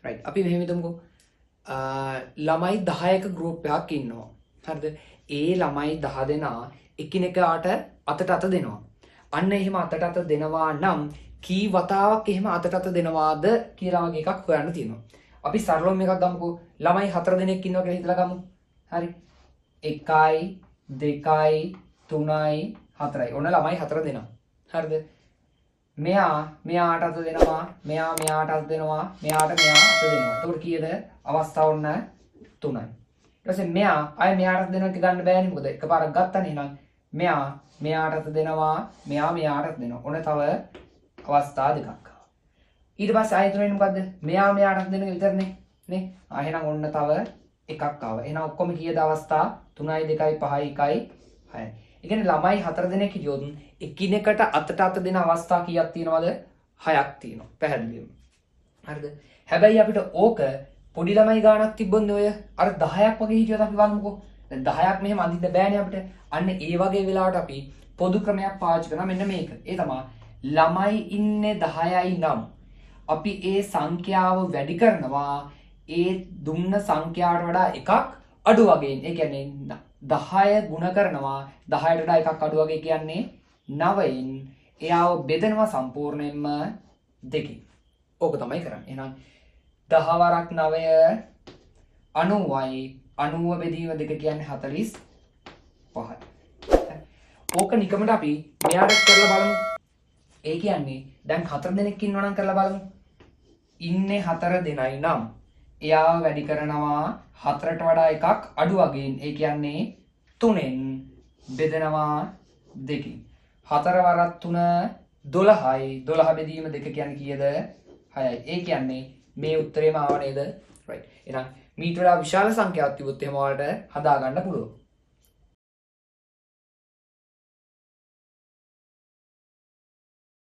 right අපි මෙහෙම හිතමුකෝ ළමයි 10ක ගෲප් එකක් ඉන්නවා හරිද ඒ ළමයි 10 දෙනා එකිනෙකාට අතට අත දෙනවා අන්න එහෙම අතට අත දෙනවා නම් කී වතාවක් එහෙම අතට අත දෙනවාද කියලා වගේ එකක් හොයන්න තියෙනවා අපි සරලවම එකක් ගමුකෝ ළමයි 4 දෙනෙක් ඉන්නවා කියලා හිතලා ගමු හරි 1යි 2යි 3යි 4යි ඔන්න ළමයි 4 දෙනා හරිද මෙයාට අත දෙනවා මෙයාට අත දෙනවා මෙයාට අත දෙනවා එතකොට කීයද අවස්ථා ඔන්න 3යි ඊට පස්සේ මෙයාට අත දෙනවා ගන්න බෑනේ මොකද එකපාරක් ගත්තනේ එහෙනම් මෙයාට අත දෙනවා මෙයාට අත දෙනවා ඔන්න තව අවස්ථා දෙකක් ආවා ඊට පස්සේ ආයෙත් වෙන්නේ මොකද්ද මෙයාට අත දෙන එක විතරනේ නේ එහෙනම් ඔන්න තව එකක් ආවා එහෙනම් ඔක්කොම කීයද අවස්ථා 3යි 2යි 5යි 1යි 6යි ඒ කියන්නේ ළමයි 4 දෙනෙක් හිටියොත් එකිනෙකට අතට අත දෙන අවස්ථා කීයක් තියෙනවද 6ක් තියෙනවා පැහැදිලිවම හරිද හැබැයි අපිට ඕක පොඩි ළමයි ගානක් තිබ්බොත් ඔය අර 10ක් වගේ හිටියොත් අපි බලමුකෝ දැන් 10ක් මෙහෙම අඳින්න බෑනේ අපිට අන්න ඒ වගේ වෙලාවට අපි පොදු ක්‍රමයක් පාවිච්චි කරනවා මෙන්න මේක ඒ තමයි ළමයි ඉන්නේ 10යි නම් අපි ඒ සංඛ්‍යාව වැඩි කරනවා ඒ දුන්න සංඛ්‍යාවට වඩා එකක් අඩු වගේ ඒ කියන්නේ 10 ගුණ කරනවා 10ට වඩා එකක් අඩු වගේ කියන්නේ 9න් එයාව බෙදනවා සම්පූර්ණයෙන්ම දෙකකින්. ඕක තමයි කරන්නේ. එහෙනම් 10 වරක් 9 90යි 90 බෙදීම 2 කියන්නේ 45යි. ඕක නිකමට අපි මෙයාට කරලා බලමු. ඒ කියන්නේ දැන් 4 දෙනෙක් ඉන්නවා නම් කරලා බලමු. ඉන්නේ 4 දෙනයි නම් එයාව වැඩි කරනවා 4ට වඩා එකක් අඩු වගේන් ඒ කියන්නේ 3න් බෙදනවා 2කින් 4 වරක් 3 12යි 12 බෙදීම 2 කියන්නේ කීයද 6යි ඒ කියන්නේ මේ උත්තරේම ආව නේද right එහෙනම් මීට වඩා විශාල සංඛ්‍යාවක් තිබුත් එහෙම ඔයාලට හදා ගන්න පුළුවන්